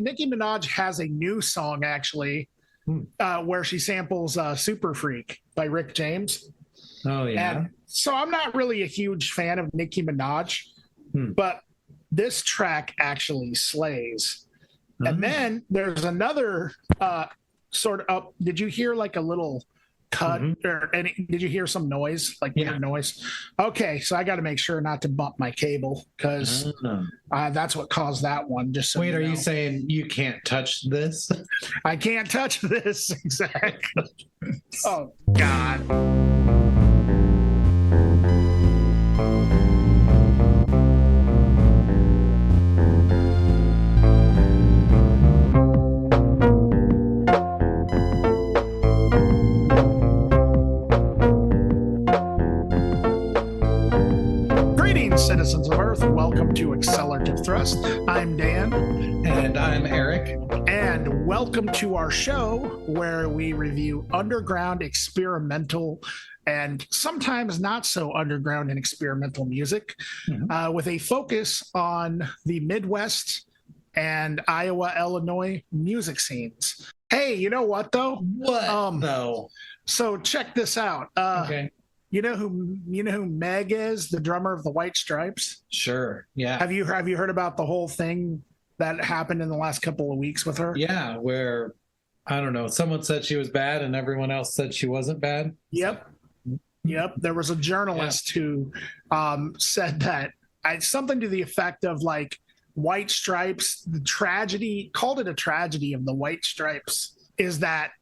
Nicki Minaj has a new song actually, where she samples "Super Freak" by Rick James. Oh yeah. And so I'm not really a huge fan of Nicki Minaj, but this track actually slays. And then there's another sort of. Did you hear like a little cut or any? Did you hear some noise, like weird noise? Okay, so I got to make sure not to bump my cable because that's what caused that one. Just so wait, are know. you saying you can't touch this? I can't touch this exactly. Oh God. Citizens of Earth, welcome to Accelerativ Thrust. I'm Dan. And I'm Erik. And welcome to our show where we review underground, experimental, and sometimes not so underground and experimental music with a focus on the Midwest and Iowa, Illinois music scenes. Hey, you know what though? What though? So check this out. Okay. You know who Meg is, the drummer of the White Stripes? Sure. Yeah. Have you heard about the whole thing that happened in the last couple of weeks with her? Yeah, where I don't know, someone said she was bad and everyone else said she wasn't bad. Yep. There was a journalist who said that something to the effect of like White Stripes, called it a tragedy of the White Stripes is that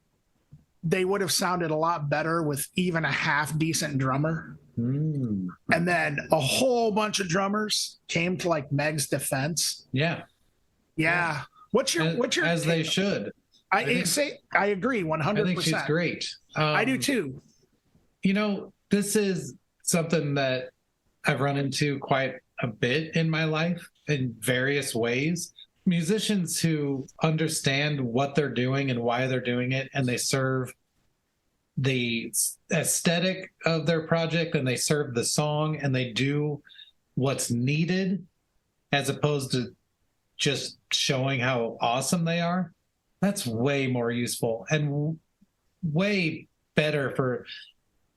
they would have sounded a lot better with even a half decent drummer. And then a whole bunch of drummers came to like Meg's defense. Yeah. What's your as they should. I agree 100%. I think she's great. I do too. You know, this is something that I've run into quite a bit in my life in various ways. Musicians who understand what they're doing and why they're doing it, and they serve the aesthetic of their project and they serve the song and they do what's needed as opposed to just showing how awesome they are. That's way more useful and way better for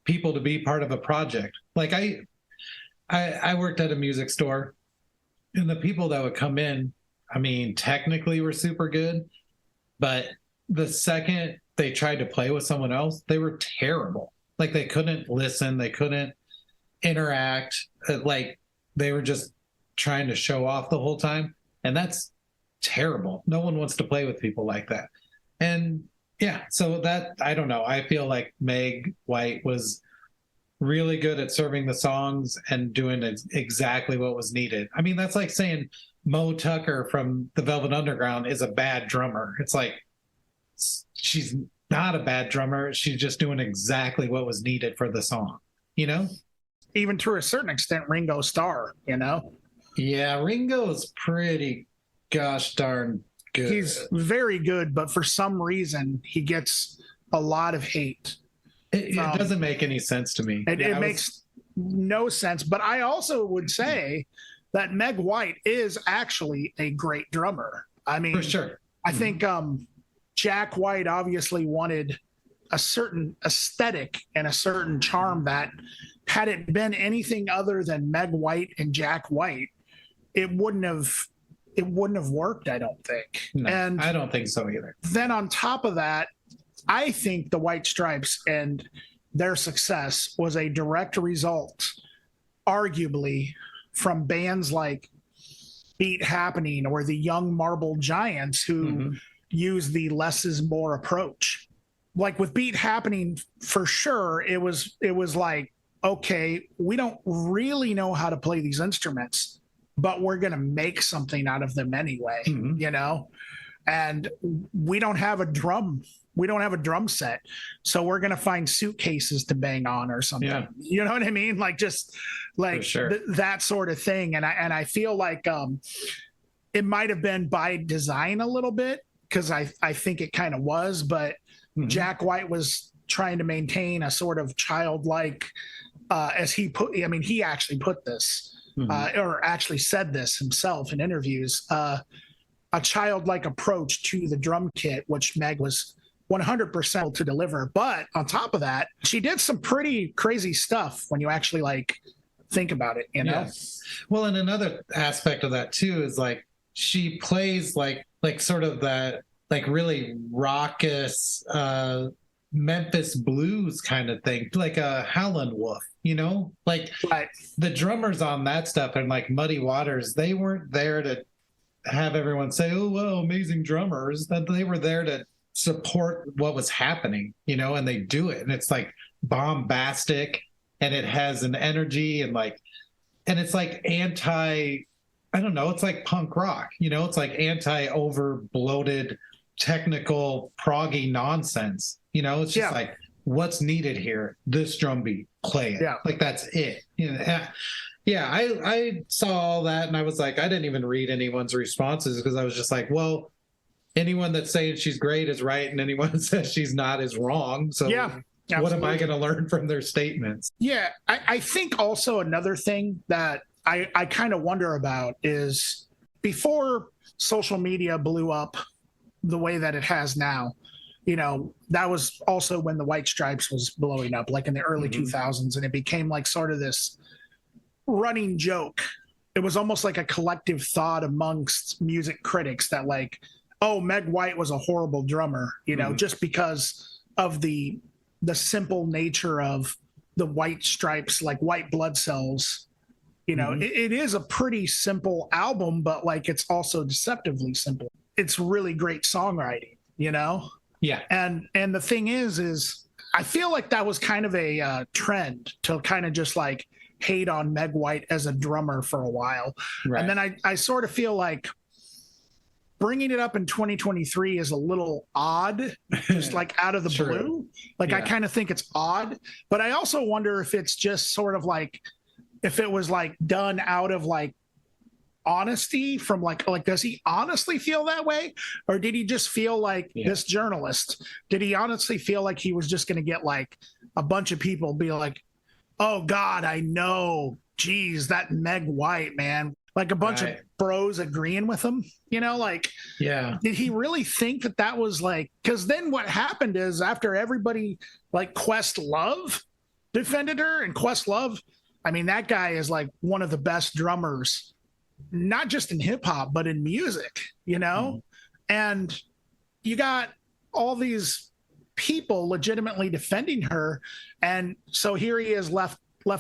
people to be part of a project. Like I worked at a music store, and the people that would come in, I mean, technically were super good, but the second they tried to play with someone else, they were terrible. Like they couldn't listen, they couldn't interact, like they were just trying to show off the whole time. And that's terrible. No one wants to play with people like that. And yeah, so that, I don't know. I feel like Meg White was really good at serving the songs and doing exactly what was needed. I mean, that's like saying Mo Tucker from the Velvet Underground is a bad drummer. It's like, she's not a bad drummer. She's just doing exactly what was needed for the song, you know? Even to a certain extent, Ringo Starr, you know? Yeah, Ringo's pretty gosh darn good. He's very good, but for some reason, he gets a lot of hate. It doesn't make any sense to me. It makes no sense. But I also would say that Meg White is actually a great drummer. I mean, for sure. I think Jack White obviously wanted a certain aesthetic and a certain charm that had it been anything other than Meg White and Jack White, it wouldn't have worked, I don't think. No, and I don't think so either. Then on top of that, I think the White Stripes and their success was a direct result, arguably, from bands like Beat Happening or the Young Marble Giants who use the less is more approach. Like with Beat Happening, for sure, it was like, okay, we don't really know how to play these instruments, but we're going to make something out of them anyway, you know? And we don't have a drum set, so we're going to find suitcases to bang on or something. Yeah. You know what I mean? Like just like that sort of thing. And I feel like it might have been by design a little bit, because I think it kind of was, but Jack White was trying to maintain a sort of childlike, he actually put this or actually said this himself in interviews. a childlike approach to the drum kit, which Meg was 100% to deliver. But on top of that, she did some pretty crazy stuff when you actually like think about it, you know? Yeah. Well, and another aspect of that too is like she plays like sort of that like really raucous Memphis blues kind of thing, like a Howlin' Wolf, you know? Like Right. the drummers on that stuff and like Muddy Waters, they weren't there to have everyone say, "Oh, wow, amazing drummers." That they were there to support what was happening, you know, and they do it. And it's like bombastic and it has an energy and it's like I don't know, it's like punk rock, you know, it's like over bloated, technical, proggy nonsense. You know, it's just like, what's needed here? This drum beat, play it. Yeah. Like that's it. You know, yeah, I saw all that and I was like, I didn't even read anyone's responses because I was just like, well, anyone that's saying she's great is right and anyone that says she's not is wrong. So Yeah. What am I going to learn from their statements? Yeah, I think also another thing that I kind of wonder about is before social media blew up the way that it has now, you know, that was also when the White Stripes was blowing up, like in the early 2000s, and it became like sort of this running joke. It was almost like a collective thought amongst music critics that like, oh, Meg White was a horrible drummer, you know, just because of the simple nature of the White Stripes, like White Blood Cells. You know, it is a pretty simple album, but like it's also deceptively simple. It's really great songwriting, you know? Yeah. And the thing is I feel like that was kind of a trend to kind of just like hate on Meg White as a drummer for a while. Right. And then I sort of feel like bringing it up in 2023 is a little odd, just like out of the blue. Like I kind of think it's odd, but I also wonder if it's just sort of like, if it was like done out of like honesty from like does he honestly feel that way, or did he just feel like this journalist, did he honestly feel like he was just going to get like a bunch of people be like, oh God, I know, geez, that Meg White, man, like a bunch of bros agreeing with him, you know, like, did he really think that was like, because then what happened is after everybody like Questlove defended her, and Questlove, I mean, that guy is like one of the best drummers, not just in hip hop, but in music, you know? And you got all these people legitimately defending her. And so here he is left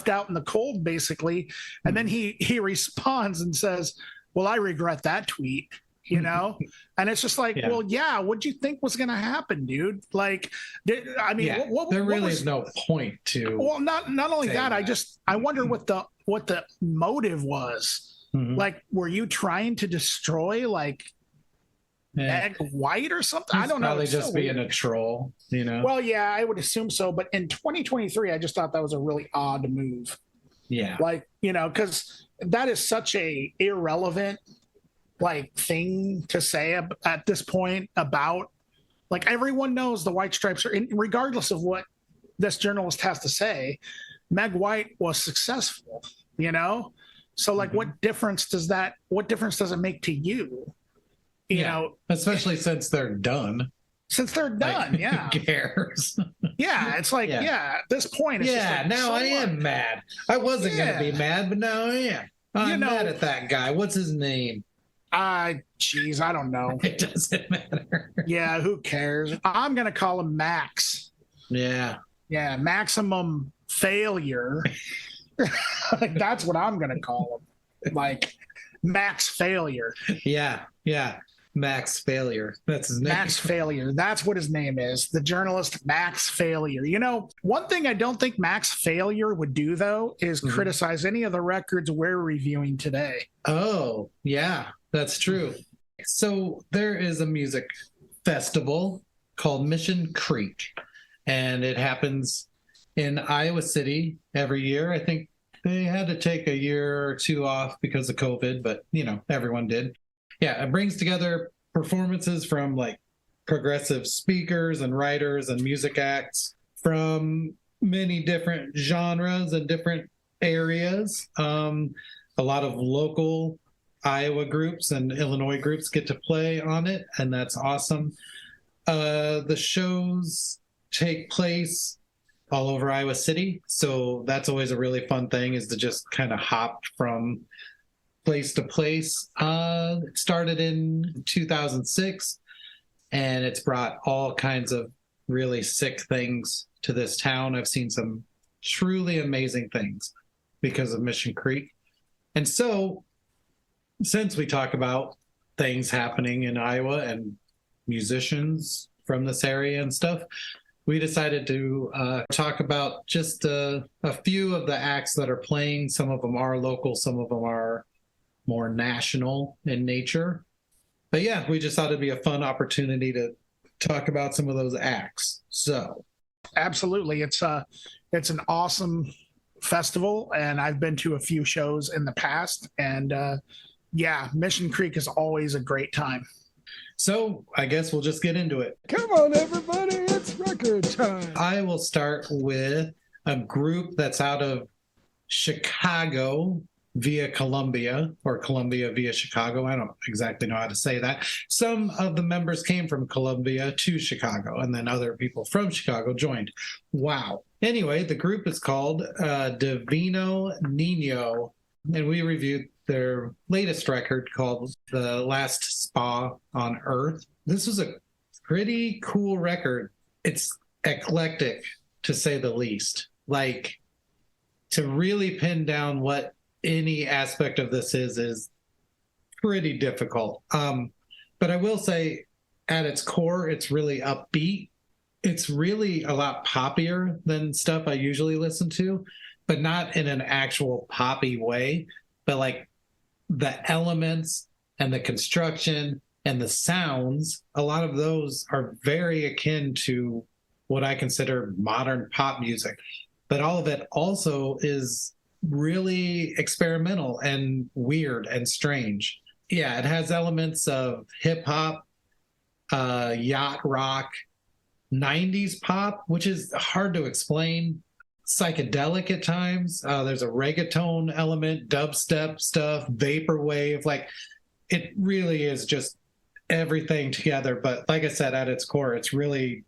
out in the cold, basically. And then he responds and says, well, I regret that tweet, you know? And it's just like, well, what'd you think was going to happen, dude? Like, I mean, there really is no point to. Well, not only that, I wonder what the motive was. Like, were you trying to destroy like Meg White or something? I don't know. Probably just being a troll, you know? Well, yeah, I would assume so. But in 2023, I just thought that was a really odd move. Yeah. Like, you know, because that is such a irrelevant like thing to say at this point about, like, everyone knows the White Stripes are, regardless of what this journalist has to say, Meg White was successful, you know? So like, what difference does it make to you? You know, especially since they're done. Since they're done, like, who cares? It's like, at this point, it's just like, now so I am mad. I wasn't going to be mad, but now I am. I'm mad at that guy. What's his name? Geez, I don't know. It doesn't matter. Yeah, who cares? I'm going to call him Max. Yeah. Yeah, maximum failure. Like, that's what I'm going to call him. Like, Max Failure. Yeah. Max Failure. That's his name. Max Failure. That's what his name is. The journalist Max Failure. You know, one thing I don't think Max Failure would do, though, is criticize any of the records we're reviewing today. Oh, yeah, that's true. So there is a music festival called Mission Creek, and it happens in Iowa City every year. I think they had to take a year or two off because of COVID, but, you know, everyone did. Yeah, it brings together performances from like progressive speakers and writers and music acts from many different genres and different areas. A lot of local Iowa groups and Illinois groups get to play on it, and that's awesome. The shows take place all over Iowa City, so that's always a really fun thing, is to just kind of hop from place to place. It started in 2006, and it's brought all kinds of really sick things to this town. I've seen some truly amazing things because of Mission Creek. And so, since we talk about things happening in Iowa and musicians from this area and stuff, we decided to talk about just a few of the acts that are playing. Some of them are local, some of them are more national in nature. But yeah, we just thought it'd be a fun opportunity to talk about some of those acts. So Absolutely. It's an awesome festival, and I've been to a few shows in the past, and yeah, Mission Creek is always a great time. So I guess we'll just get into it. Come on, everybody, it's record time. I will start with a group that's out of Chicago via Columbia, or Columbia via Chicago. I don't exactly know how to say that. Some of the members came from Columbia to Chicago, and then other people from Chicago joined. Wow. Anyway, the group is called Divino Nino, and we reviewed their latest record called The Last Spa on Earth. This was a pretty cool record. It's eclectic, to say the least. Like, to really pin down what any aspect of this is pretty difficult. But I will say, at its core, it's really upbeat. It's really a lot poppier than stuff I usually listen to, but not in an actual poppy way. But like the elements and the construction and the sounds, a lot of those are very akin to what I consider modern pop music. But all of it also is really experimental and weird and strange. Yeah, it has elements of hip hop, yacht rock, 90s pop, which is hard to explain, psychedelic at times. There's a reggaeton element, dubstep stuff, vaporwave. Like, it really is just everything together. But like I said, at its core, it's really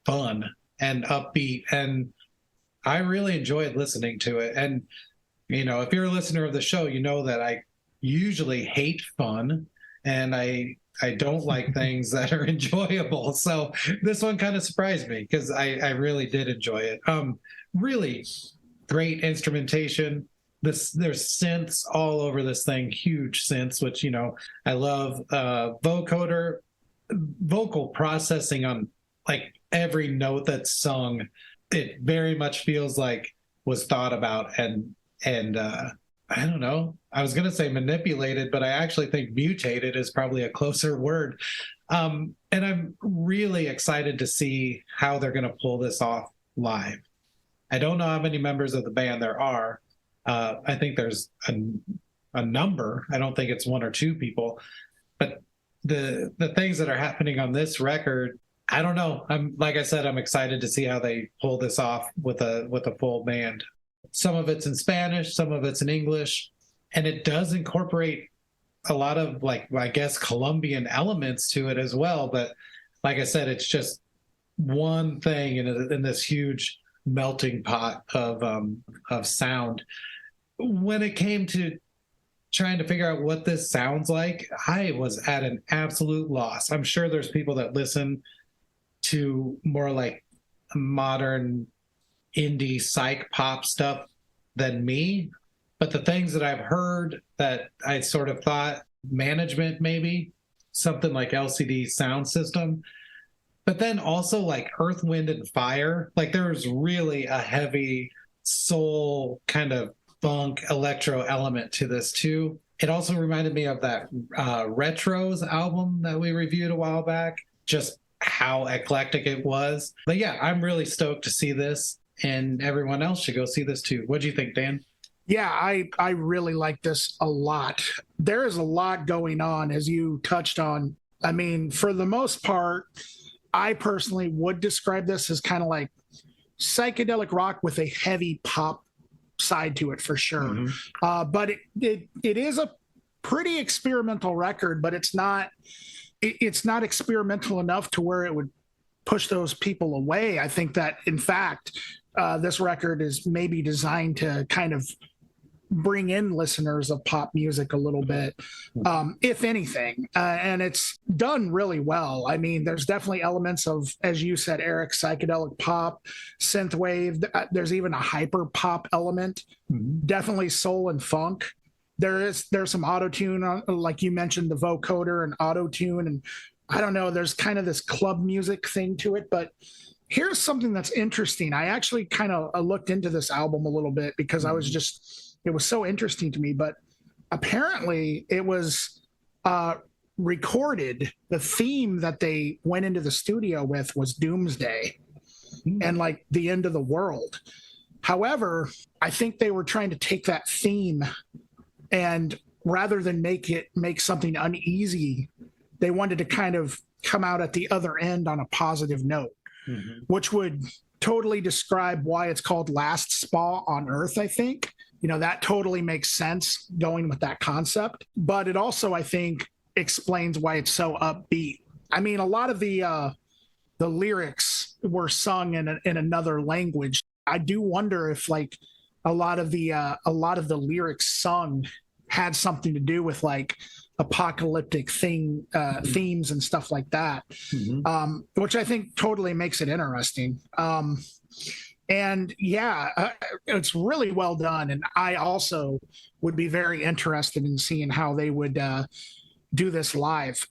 fun and upbeat, and I really enjoyed listening to it. And you know, if you're a listener of the show, you know that I usually hate fun, and I don't like things that are enjoyable. So this one kind of surprised me because I really did enjoy it. Really great instrumentation. There's synths all over this thing, huge synths, which, you know, I love. Vocoder, vocal processing on like every note that's sung. It very much feels like was thought about and I don't know, I was going to say manipulated, but I actually think mutated is probably a closer word. And I'm really excited to see how they're going to pull this off live. I don't know how many members of the band there are. I think there's a number. I don't think it's one or two people, but the things that are happening on this record, I don't know. Like I said, I'm excited to see how they pull this off with a full band. Some of it's in Spanish, some of it's in English, and it does incorporate a lot of, like, I guess, Colombian elements to it as well. But like I said, it's just one thing in this huge melting pot of sound. When it came to trying to figure out what this sounds like, I was at an absolute loss. I'm sure there's people that listen to more like modern indie psych pop stuff than me, but the things that I've heard that I sort of thought management, maybe something like LCD Sound System, but then also like Earth, Wind and Fire. Like, there was really a heavy soul kind of funk electro element to this too. It also reminded me of that Retros album that we reviewed a while back, just how eclectic it was. But yeah, I'm really stoked to see this, and everyone else should go see this too. What do you think, Dan? Yeah, I really like this a lot. There is a lot going on, as you touched on. I mean, for the most part, I personally would describe this as kind of like psychedelic rock with a heavy pop side to it, for sure. Mm-hmm. But it is a pretty experimental record, but it's not experimental enough to where it would push those people away. I think that, in fact, this record is maybe designed to kind of bring in listeners of pop music a little bit, if anything. And it's done really well. I mean, there's definitely elements of, as you said, Erik, psychedelic pop, synthwave. There's even a hyper pop element, definitely soul and funk. There's some auto-tune, like you mentioned, the vocoder and auto-tune. And I don't know, there's kind of this club music thing to it. But here's something that's interesting. I actually kind of looked into this album a little bit because it was so interesting to me. But apparently it was recorded. The theme that they went into the studio with was Doomsday and like the end of the world. However, I think they were trying to take that theme, and rather than make something uneasy, they wanted to kind of come out at the other end on a positive note, which would totally describe why it's called Last Spa on Earth, I think. You know, that totally makes sense going with that concept. But it also, I think, explains why it's so upbeat. I mean, a lot of the lyrics were sung in another language. I do wonder if like a lot of the lyrics sung had something to do with like apocalyptic themes and stuff like that, which I think totally makes it interesting. And yeah, it's really well done. And I also would be very interested in seeing how they would do this live.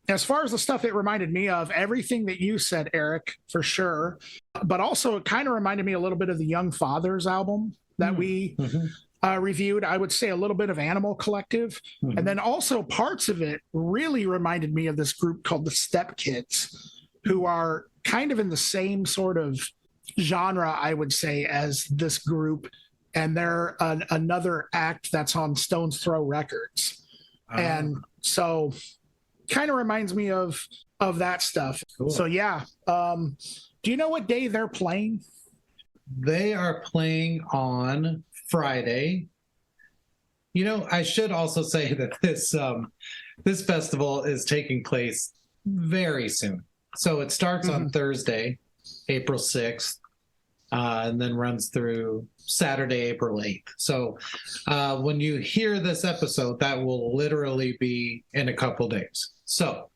As far as the stuff it reminded me of, everything that you said, Erik, for sure. But also it kind of reminded me a little bit of the Young Fathers album that we reviewed. I would say a little bit of Animal Collective. And then also parts of it really reminded me of this group called the Step Kids, who are kind of in the same sort of genre, I would say, as this group. And they're another act that's on Stone's Throw Records. And so kind of reminds me of that stuff. Cool. So yeah. Do you know what day they're playing? They are playing on Friday. You know, I should also say that this festival is taking place very soon. So it starts on Thursday, April 6th, and then runs through Saturday, April 8th. So when you hear this episode, that will literally be in a couple days. So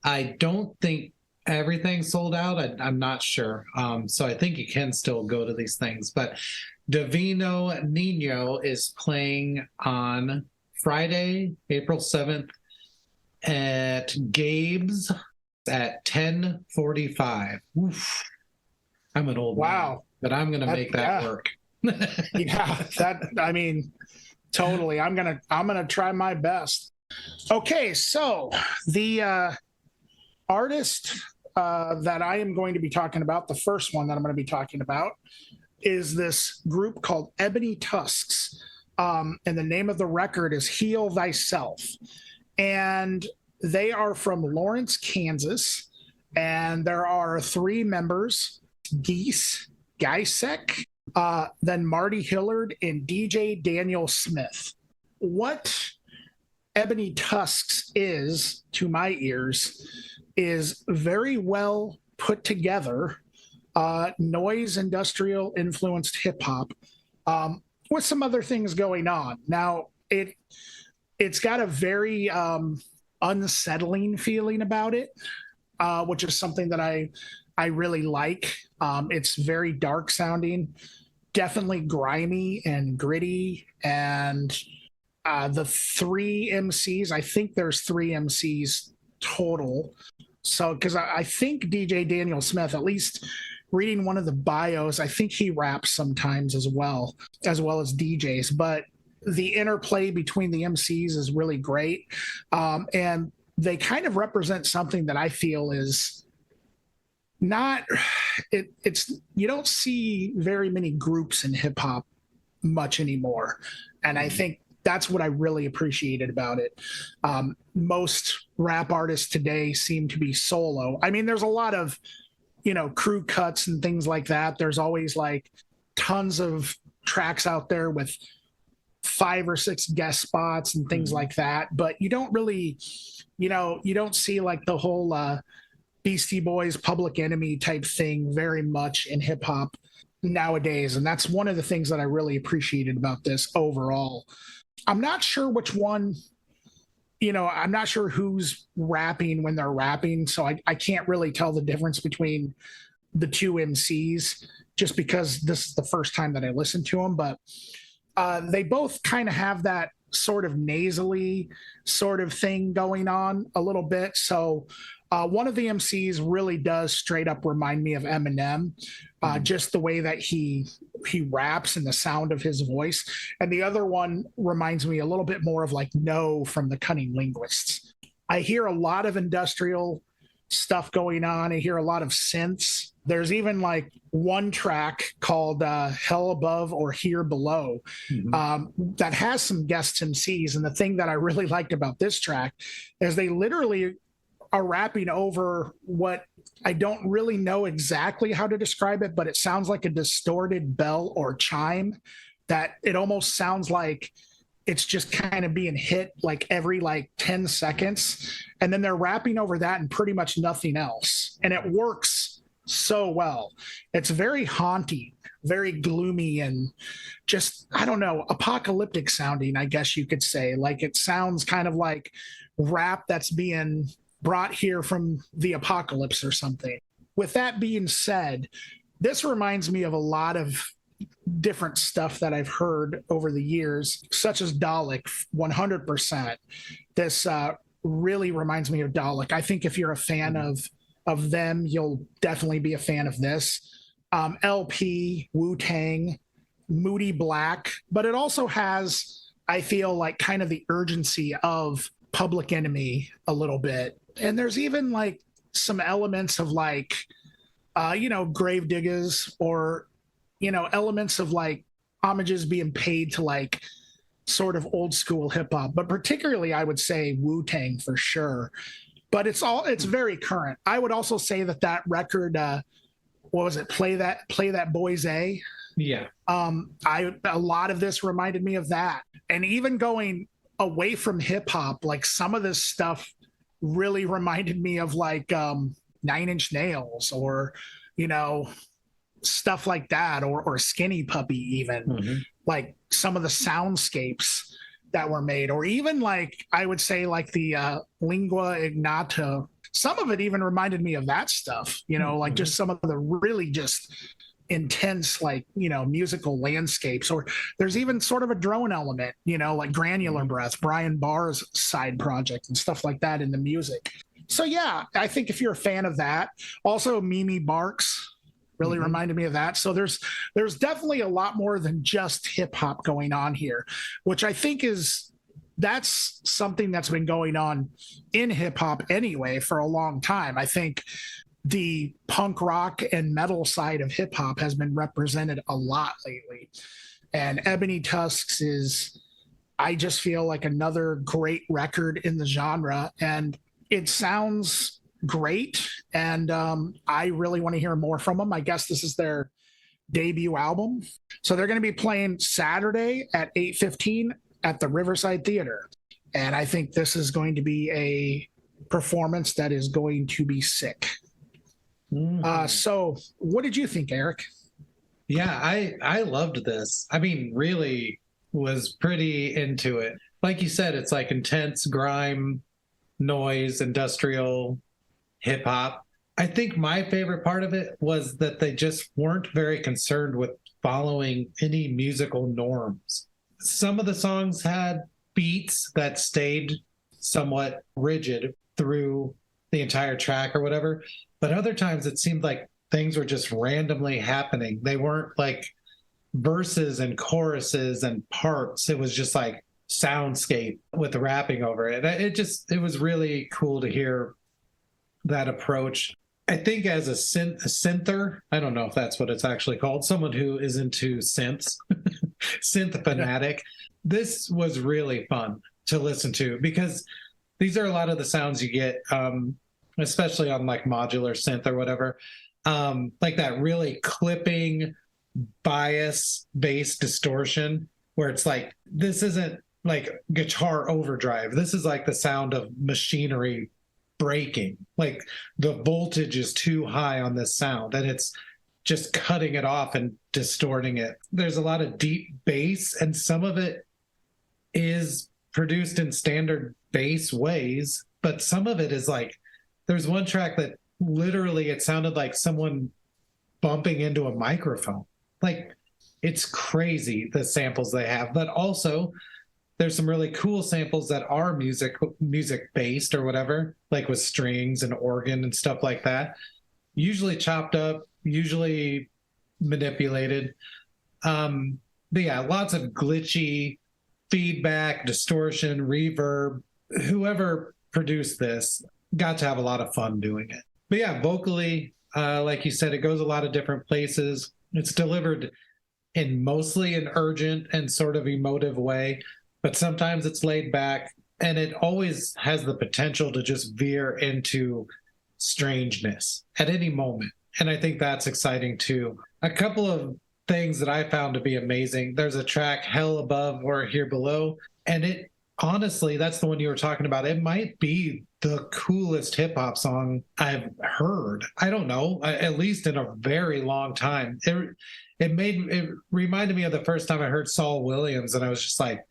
I don't think everything's sold out. I'm not sure. So I think you can still go to these things. But Divino Nino is playing on Friday, April 7th at Gabe's at 10:45. Oof. I'm an old man, but I'm going to make that work. I mean, totally. I'm going to try my best. Okay. So the artist that I am going to be talking about, the first one that I'm going to be talking about, is this group called Ebony Tusks. And the name of the record is Heal Thyself. And they are from Lawrence, Kansas. And there are 3 members, Geisek, then Marty Hillard, and DJ Daniel Smith. What Ebony Tusks is, to my ears, is very well put together noise industrial influenced hip hop with some other things going on. Now it's got a very unsettling feeling about it, which is something that I really like. It's very dark sounding, definitely grimy and gritty. And the 3 MCs, I think there's 3 MCs total. So, because I think DJ Daniel Smith, at least reading one of the bios, I think he raps sometimes as well as DJs. But the interplay between the MCs is really great. And they kind of represent something that I feel is not, it's, you don't see very many groups in hip hop much anymore. And I think that's what I really appreciated about it. Most rap artists today seem to be solo. I mean, there's a lot of, crew cuts and things like that. There's always like tons of tracks out there with 5 or 6 guest spots and things like that, but you don't really, you don't see like the whole Beastie Boys Public Enemy type thing very much in hip hop nowadays. And that's one of the things that I really appreciated about this overall. I'm not sure which one, I'm not sure who's rapping when they're rapping. So I can't really tell the difference between the two MCs just because this is the first time that I listened to them. But they both kind of have that sort of nasally sort of thing going on a little bit. So one of the MCs really does straight up remind me of Eminem, just the way that he raps and the sound of his voice. And the other one reminds me a little bit more of like No from the Cunning Linguists. I hear a lot of industrial stuff going on. I hear a lot of synths. There's even like one track called Hell Above or Here Below that has some guest MCs. And the thing that I really liked about this track is they literally are rapping over what I don't really know exactly how to describe it, but it sounds like a distorted bell or chime that it almost sounds like it's just kind of being hit like every like 10 seconds. And then they're rapping over that and pretty much nothing else. And it works so well. It's very haunting, very gloomy, and just, I don't know, apocalyptic sounding, I guess you could say. Like it sounds kind of like rap that's being brought here from the apocalypse or something. With that being said, this reminds me of a lot of different stuff that I've heard over the years, such as Dalek, 100%. This really reminds me of Dalek. I think if you're a fan of them, you'll definitely be a fan of this. LP, Wu-Tang, Moody Black, but it also has, I feel like, kind of the urgency of Public Enemy a little bit. And there's even like some elements of like, Grave Diggers or, elements of like homages being paid to like sort of old school hip hop, but particularly I would say Wu-Tang for sure. But it's very current. I would also say that record, what was it? Play that Boys A. Yeah. A lot of this reminded me of that. And even going away from hip hop, like some of this stuff really reminded me of like 9 Inch Nails or, stuff like that, or Skinny Puppy even, like some of the soundscapes that were made, or even like I would say like the Lingua Ignota. Some of it even reminded me of that stuff, like just some of the really just intense like musical landscapes. Or there's even sort of a drone element, like Granular Breath, Brian Barr's side project and stuff like that in the music. So yeah, I think if you're a fan of that, also Mimi Barks really reminded me of that. So there's definitely a lot more than just hip hop going on here, which I think that's something that's been going on in hip hop anyway for a long time. I think the punk rock and metal side of hip hop has been represented a lot lately. And Ebony Tusks is, I just feel like another great record in the genre, and it sounds great. And I really want to hear more from them. I guess this is their debut album. So they're going to be playing Saturday at 8:15 at the Riverside Theater. And I think this is going to be a performance that is going to be sick. So what did you think, Erik? Yeah, I loved this. I mean, really was pretty into it. Like you said, it's like intense grime, noise, industrial, hip hop. I think my favorite part of it was that they just weren't very concerned with following any musical norms. Some of the songs had beats that stayed somewhat rigid through the entire track or whatever, but other times it seemed like things were just randomly happening. They weren't like verses and choruses and parts. It was just like soundscape with the rapping over it. It was really cool to hear that approach. I think as a synther, I don't know if that's what it's actually called, someone who is into synths, synth fanatic, this was really fun to listen to because these are a lot of the sounds you get, especially on like modular synth or whatever, like that really clipping bias bass distortion where it's like, this isn't like guitar overdrive. This is like the sound of machinery breaking. Like the voltage is too high on this sound and it's just cutting it off and distorting it. There's a lot of deep bass, and some of it is produced in standard bass ways, but some of it is like, there's one track that literally it sounded like someone bumping into a microphone. Like, it's crazy the samples they have, but also there's some really cool samples that are music based or whatever, like with strings and organ and stuff like that. Usually chopped up, usually manipulated. But yeah, lots of glitchy feedback, distortion, reverb. Whoever produced this got to have a lot of fun doing it. But yeah, vocally, like you said, it goes a lot of different places. It's delivered in mostly an urgent and sort of emotive way, but sometimes it's laid back, and it always has the potential to just veer into strangeness at any moment. And I think that's exciting too. A couple of things that I found to be amazing. There's a track, Hell Above or Here Below, and it honestly, that's the one you were talking about. It might be the coolest hip hop song I've heard. I don't know, at least in a very long time. It reminded me of the first time I heard Saul Williams, and I was just like,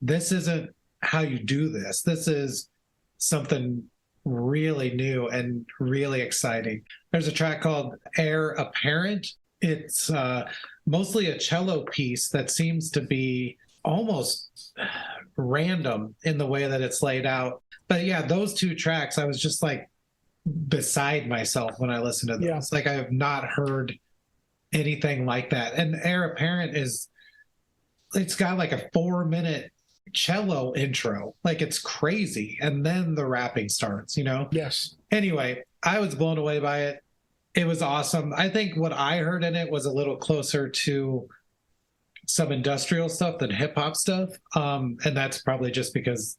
this isn't how you do this. This is something really new and really exciting. There's a track called Heir Apparent. It's mostly a cello piece that seems to be almost random in the way that it's laid out. But yeah, those two tracks, I was just like beside myself when I listened to them. It's like I have not heard anything like that. And Heir Apparent it's got like a 4-minute cello intro. Like, it's crazy. And then the rapping starts, you know? Yes. Anyway, I was blown away by it. It was awesome. I think what I heard in it was a little closer to some industrial stuff than hip hop stuff. And that's probably just because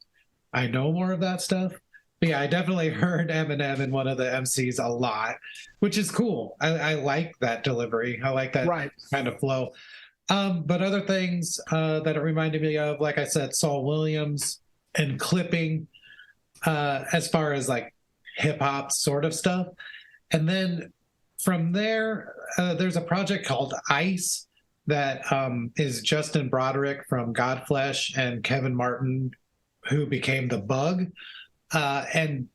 I know more of that stuff. But yeah, I definitely heard Eminem in one of the MCs a lot, which is cool. I like that delivery. I like that kind of flow. But other things that it reminded me of, like I said, Saul Williams and clipping, as far as like hip hop sort of stuff. And then from there, there's a project called Ice that is Justin Broderick from Godflesh and Kevin Martin, who became The Bug. And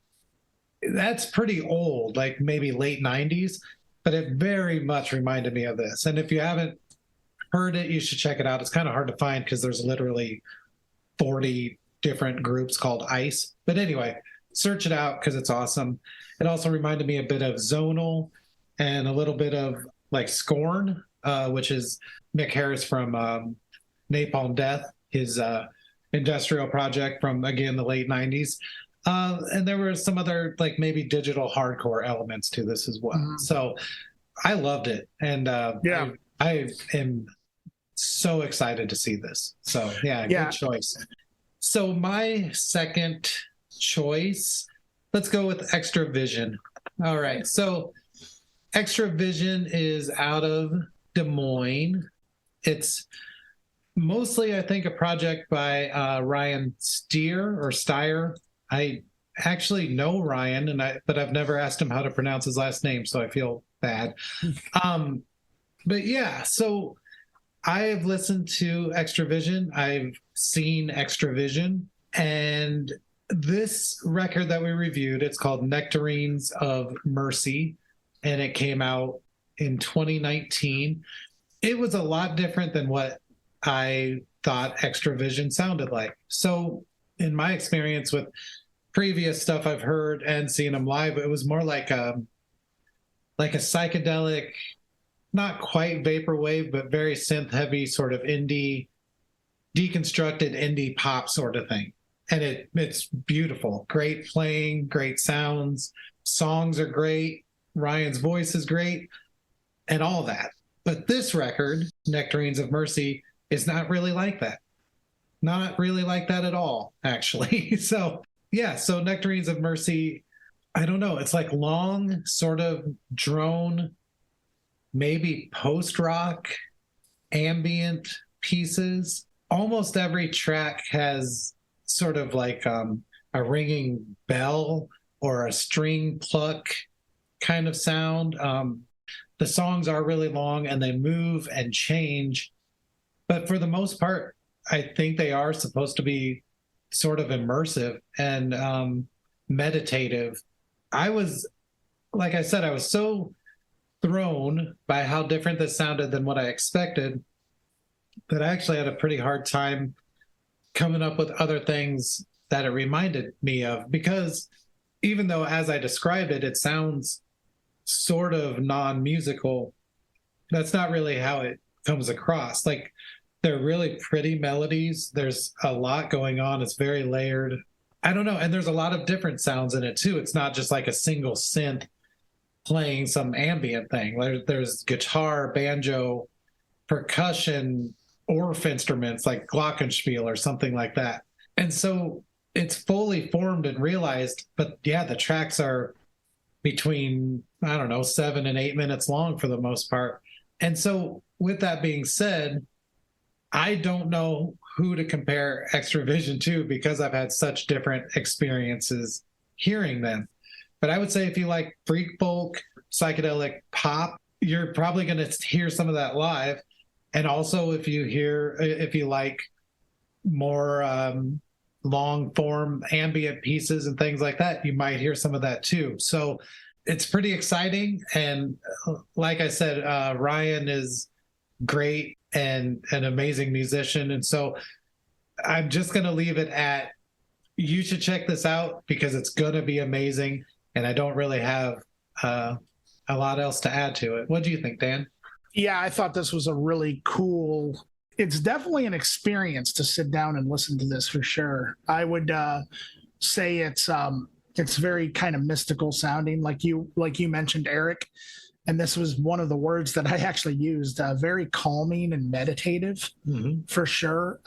that's pretty old, like maybe late 90s, but it very much reminded me of this. And if you haven't heard it, you should check it out. It's kind of hard to find because there's literally 40 different groups called Ice. But anyway, search it out because it's awesome. It also reminded me a bit of Zonal and a little bit of like Scorn, which is Mick Harris from Napalm Death, his industrial project from, again, the late 90s. And there were some other like maybe digital hardcore elements to this as well. So I loved it. And I am so excited to see this. So good choice. So my second choice, let's go with Extravision. All right. So Extravision is out of Des Moines. It's mostly, I think, a project by Ryan Steyer. I actually know Ryan, but I've never asked him how to pronounce his last name, so I feel bad. But yeah, so I have listened to Extravision. I've seen Extravision, and this record that we reviewed, it's called Nectarines of Mercy, and it came out in 2019. It was a lot different than what I thought Extravision sounded like. So in my experience with previous stuff I've heard and seen them live, it was more like a psychedelic, not quite vaporwave, but very synth heavy sort of indie, deconstructed indie pop sort of thing. And it's beautiful. Great playing, great sounds, songs are great, Ryan's voice is great, and all that. But this record, Nectarines of Mercy, is not really like that. Not really like that at all, actually. So Nectarines of Mercy, I don't know. It's like long, sort of drone, maybe post-rock, ambient pieces almost every track has sort of like a ringing bell or a string pluck kind of sound. The songs are really long and they move and change, but for the most part, I think they are supposed to be sort of immersive and meditative. I was, like I said, I was so thrown by how different this sounded than what I expected that I actually had a pretty hard time coming up with other things that it reminded me of, because even though as I described it, it sounds sort of non-musical, that's not really how it comes across. Like, they're really pretty melodies. There's a lot going on. It's very layered. I don't know. And there's a lot of different sounds in it too. It's not just like a single synth playing some ambient thing. There's guitar, banjo, percussion, Orff instruments like glockenspiel or something like that. And so it's fully formed and realized, but yeah, the tracks are between, I don't know, 7 and 8 minutes long for the most part. And so with that being said, I don't know who to compare Extravision to because I've had such different experiences hearing them. But I would say if you like freak folk, psychedelic pop, you're probably going to hear some of that live. And also if you like more long form ambient pieces and things like that, you might hear some of that too. So it's pretty exciting. And like I said, Ryan is great and an amazing musician. And so I'm just going to leave it at, you should check this out because it's going to be amazing. And I don't really have a lot else to add to it. What do you think, Dan? Yeah, I thought this was a really cool, it's definitely an experience to sit down and listen to this for sure. I would say it's very kind of mystical sounding, like you mentioned, Erik. And this was one of the words that I actually used, very calming and meditative, for sure.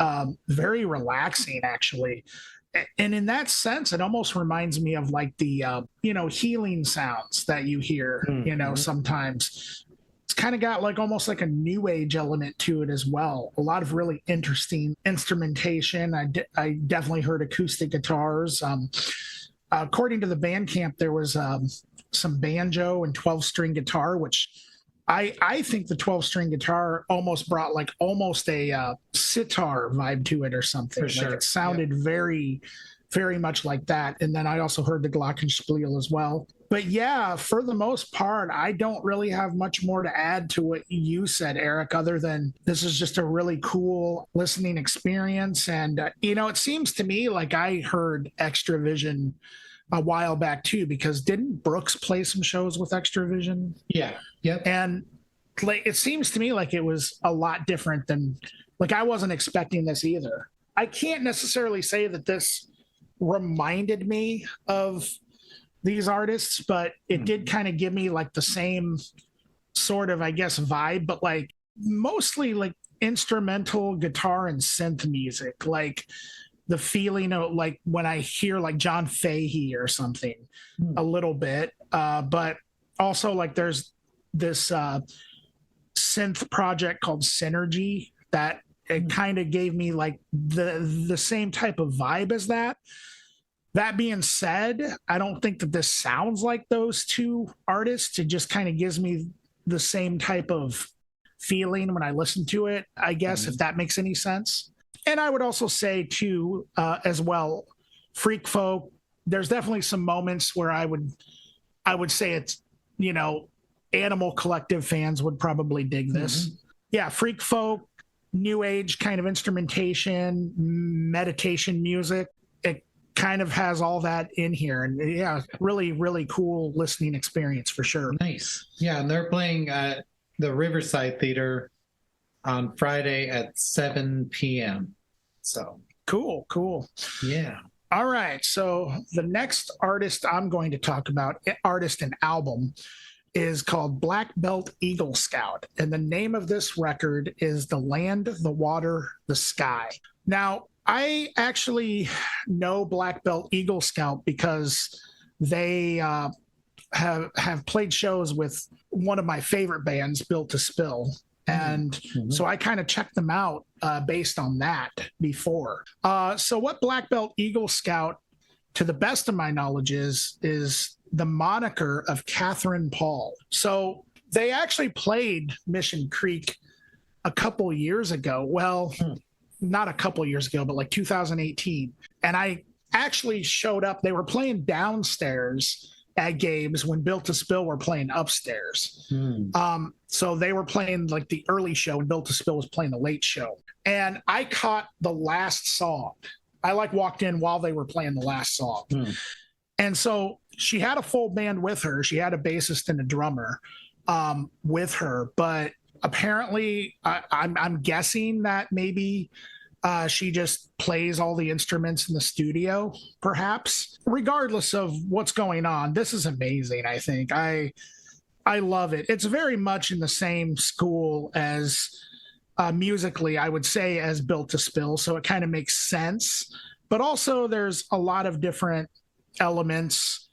Very relaxing, actually. And in that sense, it almost reminds me of like the, healing sounds that you hear, sometimes. It's kind of got like almost like a new age element to it as well. A lot of really interesting instrumentation. I definitely heard acoustic guitars. According to the Bandcamp, there was some banjo and 12-string guitar, which I think the 12-string guitar almost brought like almost a sitar vibe to it or something. For sure. Like it sounded very, very much like that. And then I also heard the glockenspiel as well. But yeah, for the most part, I don't really have much more to add to what you said, Erik, other than this is just a really cool listening experience. And, it seems to me like I heard Extravision a while back too, because didn't Brooks play some shows with Extravision? Yeah. Yep. And like, it seems to me like it was a lot different than, like, I wasn't expecting this either. I can't necessarily say that this reminded me of these artists, but it did kind of give me like the same sort of, I guess, vibe, but like mostly like instrumental guitar and synth music, like the feeling of like when I hear like John Fahey or something a little bit, but also like there's this synth project called Synergy that it kind of gave me like the same type of vibe as that. That being said, I don't think that this sounds like those two artists. It just kind of gives me the same type of feeling when I listen to it, I guess, if that makes any sense. And I would also say too, as well, Freak Folk, there's definitely some moments where I would say it's, Animal Collective fans would probably dig this. Yeah, Freak Folk, new age kind of instrumentation, meditation music. It kind of has all that in here. And yeah, really, really cool listening experience for sure. Nice. Yeah, and they're playing at the Riverside Theater on Friday at 7 p.m. So cool. Yeah. All right. So the next artist I'm going to talk about, artist and album, is called Black Belt Eagle Scout. And the name of this record is The Land, the Water, the Sky. Now, I actually know Black Belt Eagle Scout because they have played shows with one of my favorite bands, Built to Spill. And so I kind of checked them out based on that before. So what Black Belt Eagle Scout, to the best of my knowledge, is the moniker of Catherine Paul. So they actually played Mission Creek a couple years ago. Well, not a couple years ago, but like 2018. And I actually showed up. They were playing downstairs at Gabe's when Built to Spill were playing upstairs. So they were playing like the early show and Built to Spill was playing the late show. And I caught the last song. I like walked in while they were playing the last song. And so she had a full band with her. She had a bassist and a drummer with her, but apparently I'm guessing that maybe she just plays all the instruments in the studio, perhaps. Regardless of what's going on, this is amazing. I think I love it. It's very much in the same school as musically, I would say, as Built to Spill. So it kind of makes sense. But also there's a lot of different elements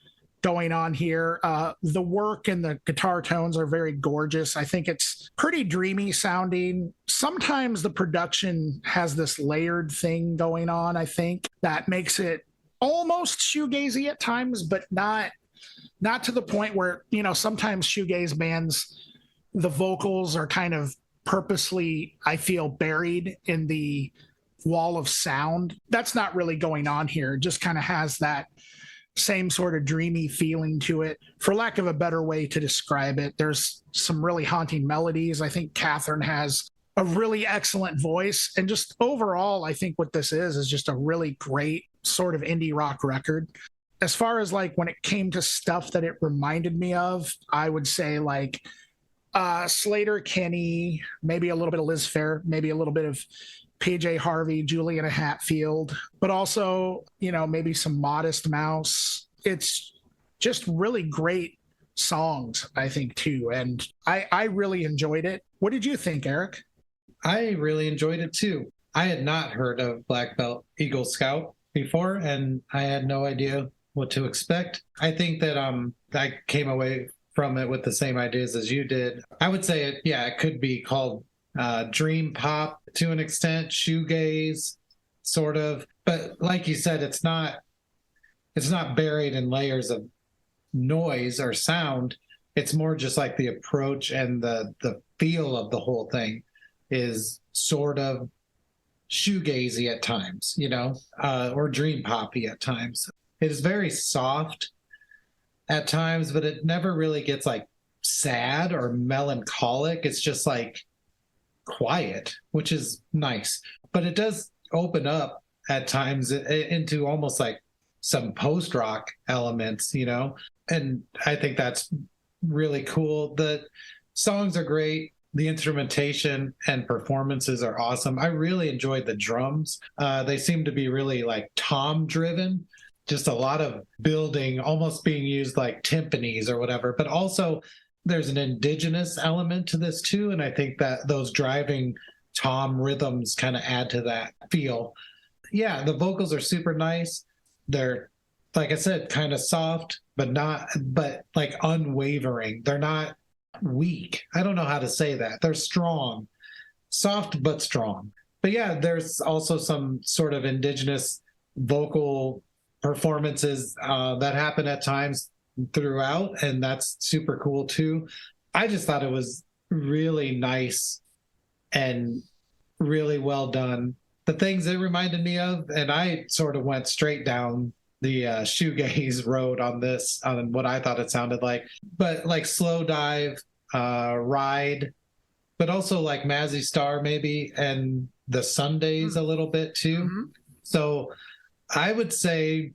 going on here. The work and the guitar tones are very gorgeous. I think it's pretty dreamy sounding. Sometimes the production has this layered thing going on, I think, that makes it almost shoegazy at times, but not to the point where, you know, sometimes shoegaze bands, the vocals are kind of purposely, I feel, buried in the wall of sound. That's not really going on here. It just kind of has that same sort of dreamy feeling to it, for lack of a better way to describe it. There's some really haunting melodies. I think Catherine has a really excellent voice, and just overall, I think what this is just a really great sort of indie rock record. As far as like when it came to stuff that it reminded me of, I would say like Slater Kinney, maybe a little bit of Liz Phair, maybe a little bit of PJ Harvey, Juliana Hatfield, but also, you know, maybe some Modest Mouse. It's just really great songs, I think, too. And I really enjoyed it. What did you think, Erik? I really enjoyed it too. I had not heard of Black Belt Eagle Scout before, and I had no idea what to expect. I think that I came away from it with the same ideas as you did. I would say it could be called dream pop to an extent, shoegaze, sort of. But like you said, it's not buried in layers of noise or sound. It's more just like the approach and the feel of the whole thing is sort of shoegazy at times, you know, or dream poppy at times. It is very soft at times, but it never really gets like sad or melancholic. It's just like quiet, which is nice. But it does open up at times into almost like some post-rock elements, you know, and I think that's really cool. The songs are great. The instrumentation and performances are awesome. I really enjoyed the drums. They seem to be really like tom driven, just a lot of building, almost being used like timpanis or whatever, but also there's an indigenous element to this too. And I think that those driving tom rhythms kind of add to that feel. Yeah, the vocals are super nice. They're, like I said, kind of soft, but like unwavering. They're not weak. I don't know how to say that. They're strong, soft, but strong. But yeah, there's also some sort of indigenous vocal performances that happen at times throughout, and that's super cool too. I just thought it was really nice and really well done. The things it reminded me of, and I sort of went straight down the shoegaze road on this, on what I thought it sounded like, but like Slow Dive, Ride, but also like Mazzy Star maybe, and the Sundays a little bit too. Mm-hmm. So I would say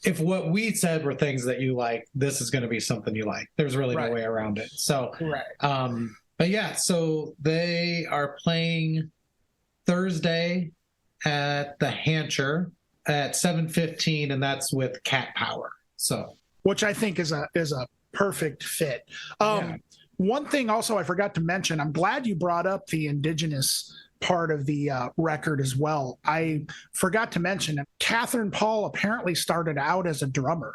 if what we said were things that you like, this is going to be something you like. There's really no way around it. So, but yeah, so they are playing Thursday at the Hancher at 7:15, and that's with Cat Power. So, which I think is a perfect fit. One thing also I forgot to mention, I'm glad you brought up the indigenous part of the record as well. I forgot to mention Catherine Paul apparently started out as a drummer.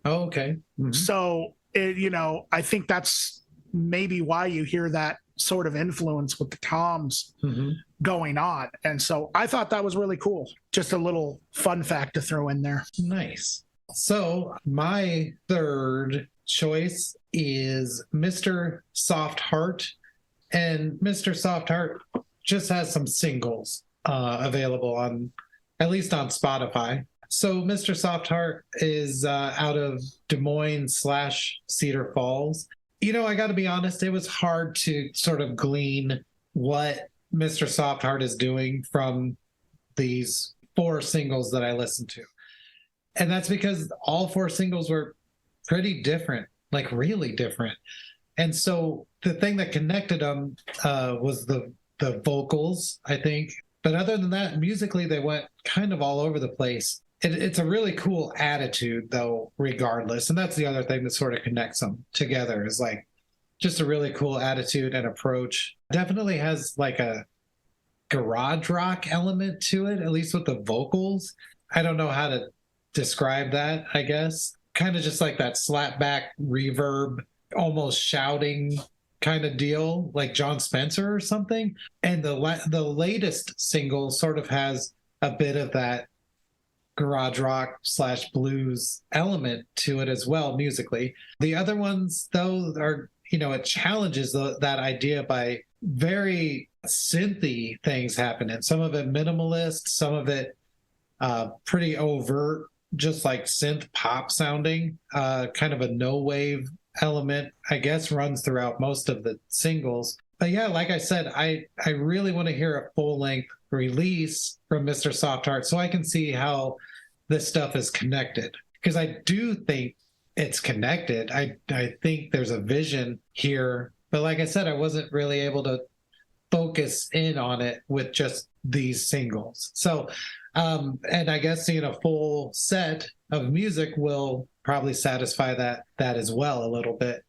Oh, okay. Mm-hmm. So, I think that's maybe why you hear that sort of influence with the toms going on. And so I thought that was really cool. Just a little fun fact to throw in there. Nice. So my third choice is Mr. Softheart. And Mr. Softheart just has some singles available on, at least on Spotify. So Mr. Softheart is out of Des Moines / Cedar Falls. You know, I got to be honest, it was hard to sort of glean what Mr. Softheart is doing from these 4 singles that I listened to. And that's because all 4 singles were pretty different, like really different. And so the thing that connected them was the vocals, I think. But other than that, musically, they went kind of all over the place. It's a really cool attitude, though, regardless. And that's the other thing that sort of connects them together, is like just a really cool attitude and approach. Definitely has like a garage rock element to it, at least with the vocals. I don't know how to describe that, I guess. Kind of just like that slapback reverb, almost shouting kind of deal, like John Spencer or something. And the latest single sort of has a bit of that garage rock / blues element to it as well, musically. The other ones, though, are, you know, it challenges that idea by very synthy things happening. Some of it minimalist, some of it pretty overt, just like synth pop sounding. Kind of a no wave element, I guess, runs throughout most of the singles. But yeah, like I said, I really want to hear a full length release from Mr. Softheart so I can see how this stuff is connected, because I do think it's connected. I think there's a vision here, but like I said, I wasn't really able to focus in on it with just these singles. So and I guess seeing a full set of music will probably satisfy that as well a little bit.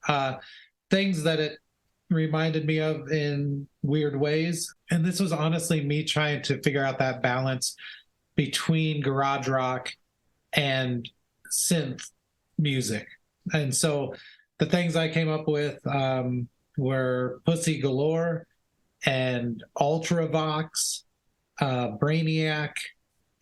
Things that it reminded me of in weird ways, and this was honestly me trying to figure out that balance between garage rock and synth music. And so the things I came up with were Pussy Galore and Ultravox, Brainiac,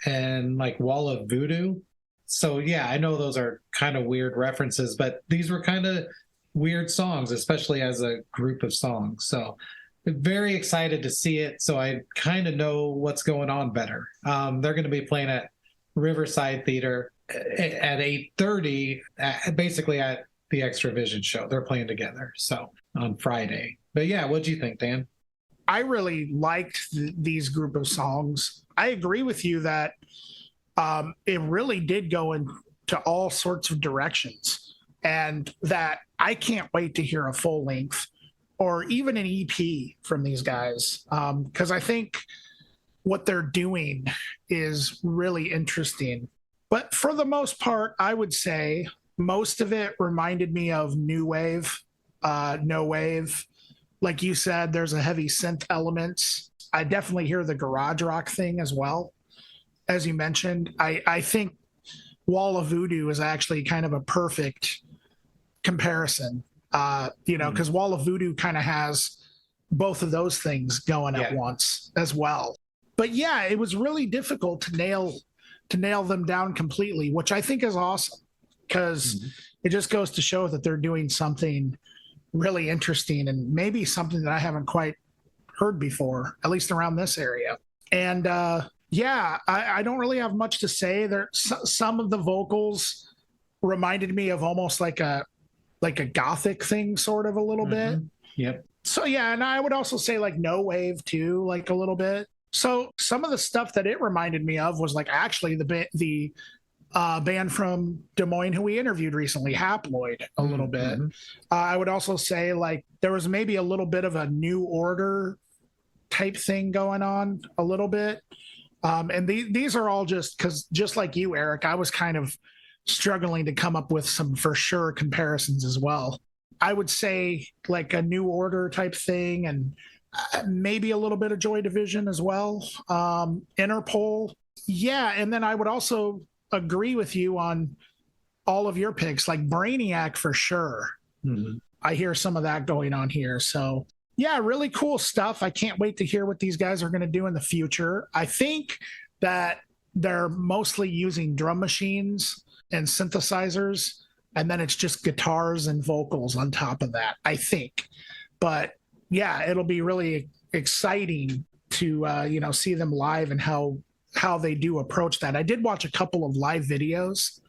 and like Wall of Voodoo. So yeah, I know those are kind of weird references, but these were kind of weird songs, especially as a group of songs. So very excited to see it, so I kind of know what's going on better. They're going to be playing at Riverside Theater at 8:30, basically at the Extravision show. They're playing together, so on Friday. But yeah, what'd you think, Dan? I really liked these group of songs. I agree with you that it really did go into all sorts of directions, and that I can't wait to hear a full length or even an EP from these guys, because I think what they're doing is really interesting. But for the most part, I would say most of it reminded me of new wave, no wave. Like you said, there's a heavy synth elements. I definitely hear the garage rock thing as well. As you mentioned, I think Wall of Voodoo is actually kind of a perfect comparison. Because Wall of Voodoo kind of has both of those things going at once as well. But yeah, it was really difficult to nail them down completely, which I think is awesome, because it just goes to show that they're doing something really interesting and maybe something that I haven't quite heard before, at least around this area. And I don't really have much to say. Some of the vocals reminded me of almost like a gothic thing, sort of a little bit. Yep. So yeah, and I would also say like no wave too, like a little bit. So some of the stuff that it reminded me of was like actually the band from Des Moines who we interviewed recently, Haploid, a little bit. I would also say like there was maybe a little bit of a New Order type thing going on a little bit. And these are all just like you, Erik, I was kind of struggling to come up with some for sure comparisons as well. I would say like a New Order type thing, and maybe a little bit of Joy Division as well. Interpol. Yeah. And then I would also agree with you on all of your picks, like Brainiac for sure. I hear some of that going on here. So Yeah, really cool stuff. I can't wait to hear what these guys are going to do in the future. I think that they're mostly using drum machines and synthesizers, and then it's just guitars and vocals on top of that, I think. But yeah, it'll be really exciting to see them live and how they do approach that. I did watch a couple of live videos,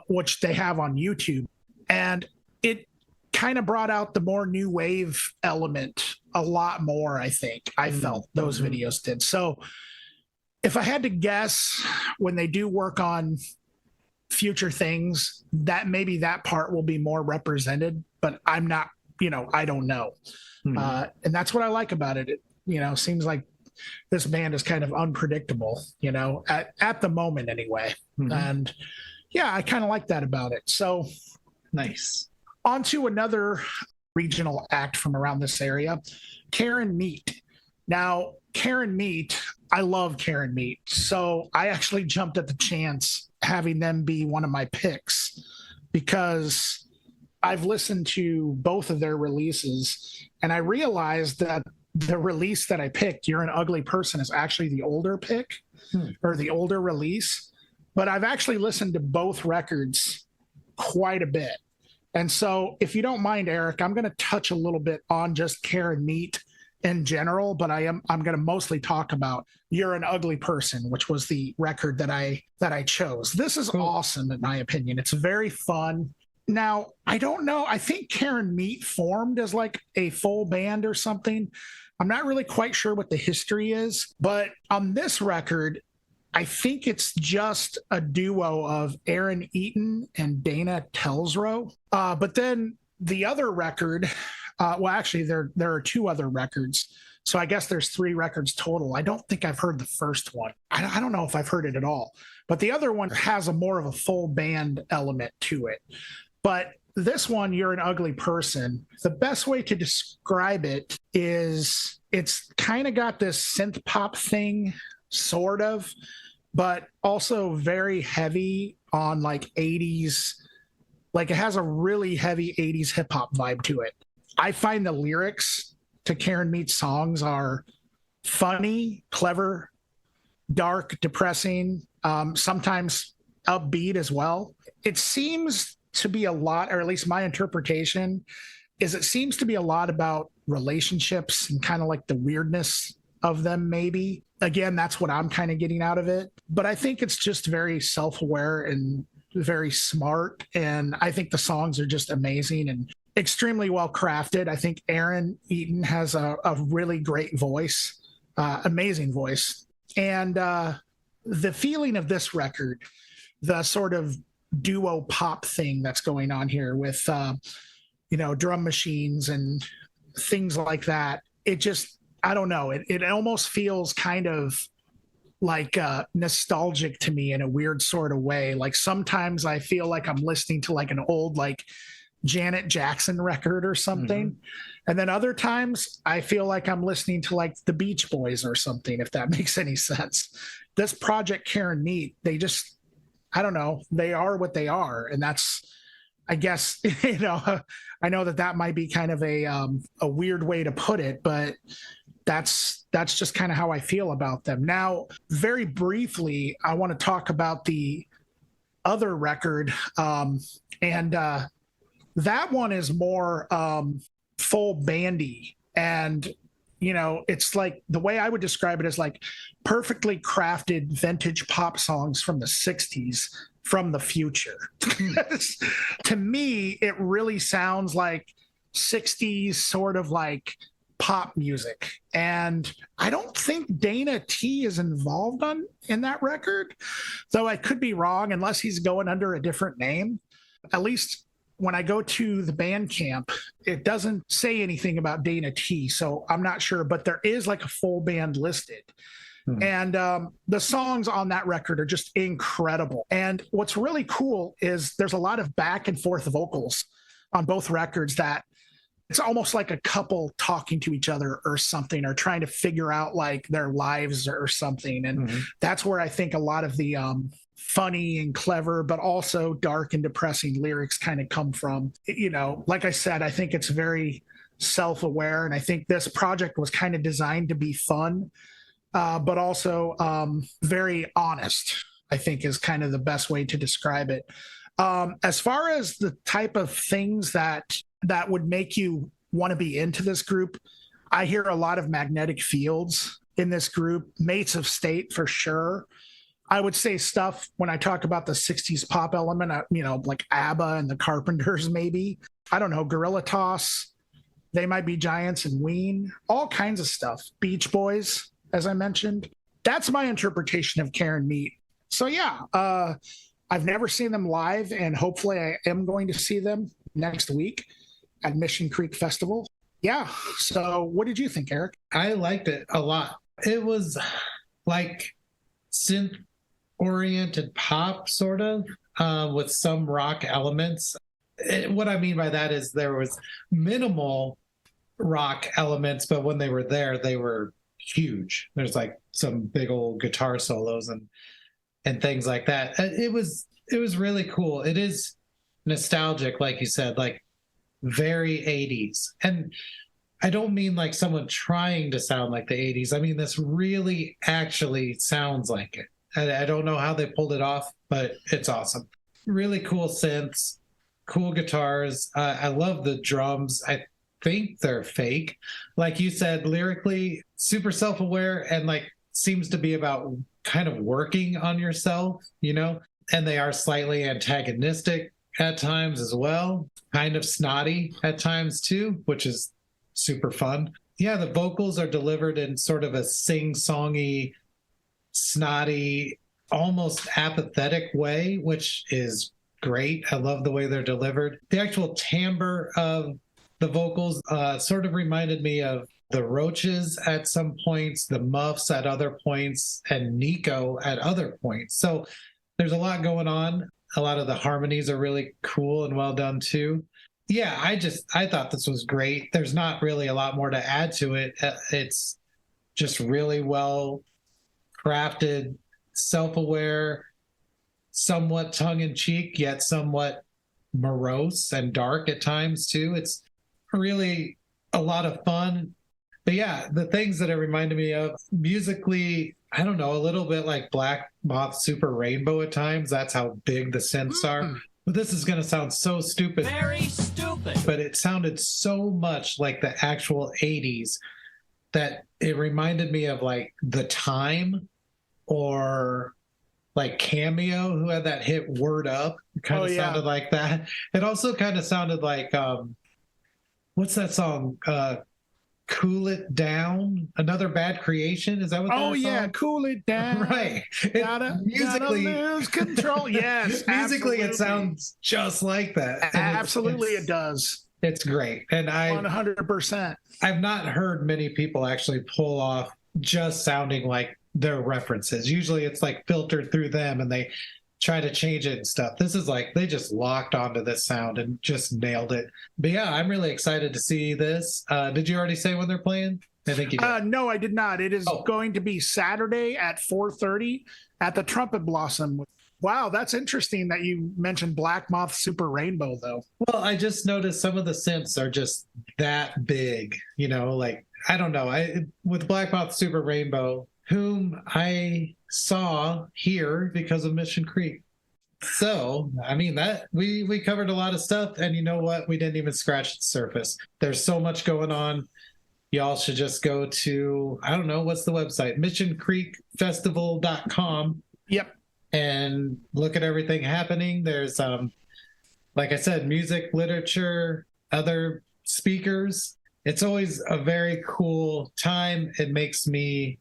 which they have on YouTube, and it kind of brought out the more new wave element a lot more. I think I felt those videos did. So if I had to guess, when they do work on future things, that maybe that part will be more represented, but I'm not, I don't know. And that's what I like about it. It seems like this band is kind of unpredictable, at the moment anyway. And yeah, I kind of like that about it. So nice. On to another regional act from around this area, Karen Meat. Now, Karen Meat, I love Karen Meat. So I actually jumped at the chance having them be one of my picks because I've listened to both of their releases and I realized that the release that I picked, You're an Ugly Person, is actually the older pick or the older release. But I've actually listened to both records quite a bit. And so if you don't mind, Erik, I'm going to touch a little bit on just Karen Meat in general, but I'm going to mostly talk about You're an Ugly Person, which was the record that I chose. This is awesome, in my opinion. It's very fun. Now, I don't know. I think Karen Meat formed as like a full band or something. I'm not really quite sure what the history is, but on this record, I think it's just a duo of Aaron Eaton and Dana Telsrow. But then the other record, actually, there are two other records. So I guess there's three records total. I don't think I've heard the first one. I don't know if I've heard it at all. But the other one has more of a full band element to it. But this one, You're an Ugly Person, the best way to describe it is it's kind of got this synth pop thing, sort of, but also very heavy on like 80s. Like it has a really heavy 80s hip hop vibe to it. I find the lyrics to Karen Meat's songs are funny, clever, dark, depressing, sometimes upbeat as well. It seems to be a lot, or at least my interpretation is it seems to be a lot about relationships and kind of like the weirdness of them, maybe. Again, that's what I'm kind of getting out of it. But I think it's just very self-aware and very smart. And I think the songs are just amazing and extremely well crafted. I think Aaron Eaton has a really great voice, amazing voice. And the feeling of this record, the sort of duo pop thing that's going on here with, drum machines and things like that. It just, I don't know. It almost feels kind of like nostalgic to me in a weird sort of way. Like sometimes I feel like I'm listening to like an old like Janet Jackson record or something. And then other times I feel like I'm listening to like the Beach Boys or something, if that makes any sense. This project, Karen Meat, they just, I don't know, they are what they are. And that's, I guess, I know that might be kind of a weird way to put it, but that's just kind of how I feel about them. Now, very briefly, I want to talk about the other record. And that one is more full bandy. And, it's like the way I would describe it is like perfectly crafted vintage pop songs from the 60s from the future. To me, it really sounds like 60s sort of like pop music. And I don't think Dana T is involved in that record, though I could be wrong unless he's going under a different name. At least when I go to the Bandcamp, it doesn't say anything about Dana T, so I'm not sure, but there is like a full band listed. And the songs on that record are just incredible. And what's really cool is there's a lot of back and forth vocals on both records that it's almost like a couple talking to each other or something, or trying to figure out like their lives or something. And that's where I think a lot of the funny and clever, but also dark and depressing lyrics kind of come from. Like I said, I think it's very self-aware. And I think this project was kind of designed to be fun, but also very honest, I think is kind of the best way to describe it. As far as the type of things that would make you want to be into this group, I hear a lot of magnetic fields in this group, Mates of State for sure. I would say stuff when I talk about the 60s pop element, like ABBA and the Carpenters, maybe. I don't know, Gorilla Toss, They Might Be Giants and Ween, all kinds of stuff. Beach Boys, as I mentioned. That's my interpretation of Karen Meat. So yeah, I've never seen them live, and hopefully I am going to see them next week at Mission Creek Festival. Yeah. So what did you think, Erik? I liked it a lot. It was like synth-oriented pop, sort of, with some rock elements. What I mean by that is there was minimal rock elements, but when they were there, they were huge. There's like some big old guitar solos and things like that. It was really cool. It is nostalgic, like you said, like very 80s. And I don't mean like someone trying to sound like the 80s. I mean, this really actually sounds like it. I don't know how they pulled it off, but it's awesome. Really cool synths, cool guitars. I love the drums. I think they're fake. Like you said, lyrically, super self-aware and like seems to be about kind of working on yourself, and they are slightly antagonistic at times as well, kind of snotty at times too, which is super fun. Yeah, the vocals are delivered in sort of a sing-songy, snotty, almost apathetic way, which is great. I love the way they're delivered. The actual timbre of the vocals sort of reminded me of the Roaches at some points, the Muffs at other points, and Nico at other points. So there's a lot going on. A lot of the harmonies are really cool and well done too. Yeah, I thought this was great. There's not really a lot more to add to it. It's just really well crafted, self-aware, somewhat tongue-in-cheek, yet somewhat morose and dark at times too. It's really a lot of fun. But yeah, the things that it reminded me of musically, I don't know, a little bit like Black Moth Super Rainbow at times. That's how big the synths are. But this is going to sound so stupid. Very stupid. But it sounded so much like the actual 80s that it reminded me of like The Time or like Cameo, who had that hit Word Up. It kind of sounded like that. It also kind of sounded like, what's that song? Cool It Down, Another Bad Creation. Is that what? Oh yeah, Cool It Down. Right. Musically, gotta lose control. Yes, musically, it sounds just like that. Absolutely, it does. It's great, and 100%. I've not heard many people actually pull off just sounding like their references. Usually, it's like filtered through them, and they try to change it and stuff. This is like they just locked onto this sound and just nailed it. But yeah, I'm really excited to see this. Did you already say when they're playing? I think you did. No, I did not. It is going to be Saturday at 4:30 at the Trumpet Blossom. Wow, that's interesting that you mentioned Black Moth Super Rainbow, though. Well, I just noticed some of the synths are just that big, like, I don't know. With Black Moth Super Rainbow, whom I saw here because of Mission Creek. So, I mean, that we covered a lot of stuff, and you know what? We didn't even scratch the surface. There's so much going on. Y'all should just go to, I don't know, what's the website? missioncreekfestival.com. Yep. And look at everything happening. There's, like I said, music, literature, other speakers. It's always a very cool time. It makes me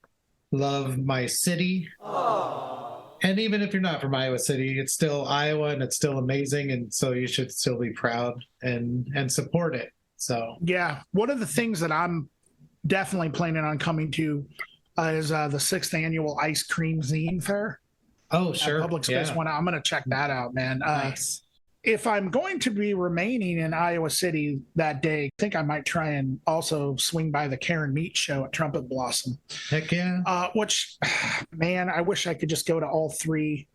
love my city. Aww. And even if you're not from Iowa City, it's still Iowa and it's still amazing. And so you should still be proud and support it. So, yeah. One of the things that I'm definitely planning on coming to is the 6th annual Ice Cream Zine Fair. Oh, sure. Public Space one. I'm going to check that out, man. Nice. If I'm going to be remaining in Iowa City that day, I think I might try and also swing by the Karen Meat show at Trumpet Blossom. Heck yeah. Which, man, I wish I could just go to all three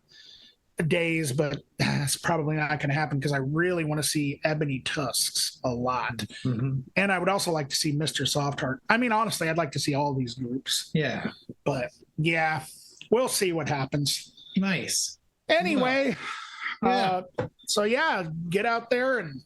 days, but that's probably not going to happen because I really want to see Ebony Tusks a lot. Mm-hmm. And I would also like to see Mr. Softheart. I mean, honestly, I'd like to see all these groups. Yeah. But yeah, we'll see what happens. Nice. Anyway, Yeah. So yeah, get out there and,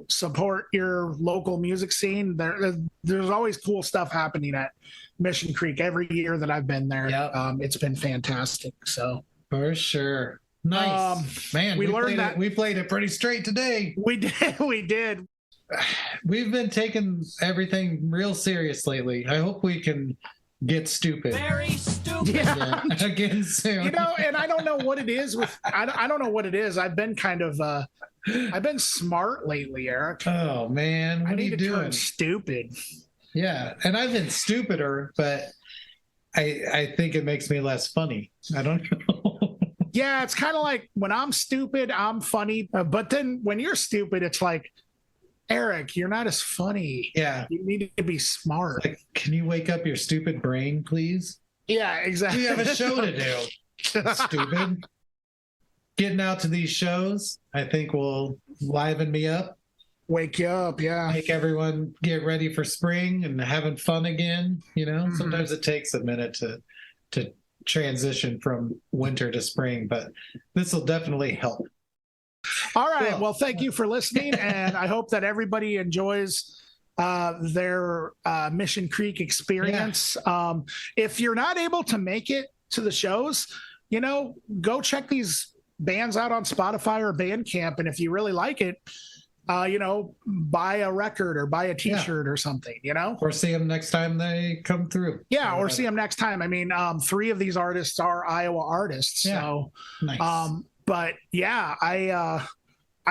support your local music scene. There's always cool stuff happening at Mission Creek every year that I've been there. Yep. It's been fantastic. So For sure. Nice. Man, we learned that we played it pretty straight today. we did. We've been taking everything real serious lately. I hope we can get stupid. Very stupid. Yeah. Again soon. And I don't know what it is with, I don't know what it is. I've been I've been smart lately, Erik. Oh man, what I are need you to doing? turn stupid. Yeah, and I've been stupider, but I think it makes me less funny. I don't know. Yeah, it's kind of like when I'm stupid, I'm funny. But then when you're stupid, it's like, Erik, you're not as funny. Yeah. You need to be smart. Like, can you wake up your stupid brain, please? Yeah, exactly. We have a show to do. Stupid. Getting out to these shows, I think will liven me up. Wake you up, yeah. Make everyone get ready for spring and having fun again. Sometimes it takes a minute to transition from winter to spring, but this will definitely help. All right. Cool. Well, thank you for listening, and I hope that everybody enjoys their Mission Creek experience. Yeah. If you're not able to make it to the shows, go check these bands out on Spotify or Bandcamp, and if you really like it, buy a record or buy a T-shirt or something, Or see them next time they come through. Yeah, or see them next time. I mean, 3 of these artists are Iowa artists. Yeah. So, Nice. But yeah, I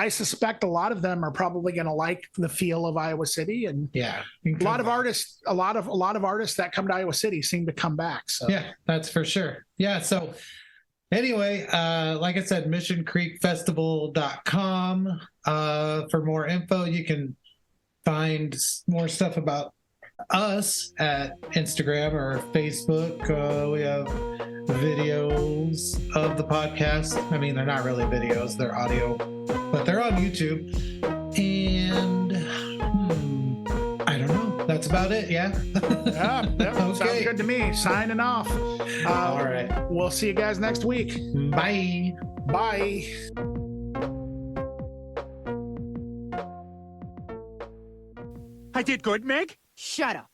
suspect a lot of them are probably going to like the feel of Iowa City, and yeah, a lot of artists that come to Iowa City seem to come back. So yeah, that's for sure. Yeah. So anyway, like I said, missioncreekfestival.com. For more info, you can find more stuff about us at Instagram or Facebook. We have videos of the podcast. I mean, they're not really videos, they're audio, but they're on YouTube. And I don't know. That's about it. Yeah. yeah, Okay. Sounds good to me. Signing off. All right. We'll see you guys next week. Bye. Bye. I did good, Meg? Shut up.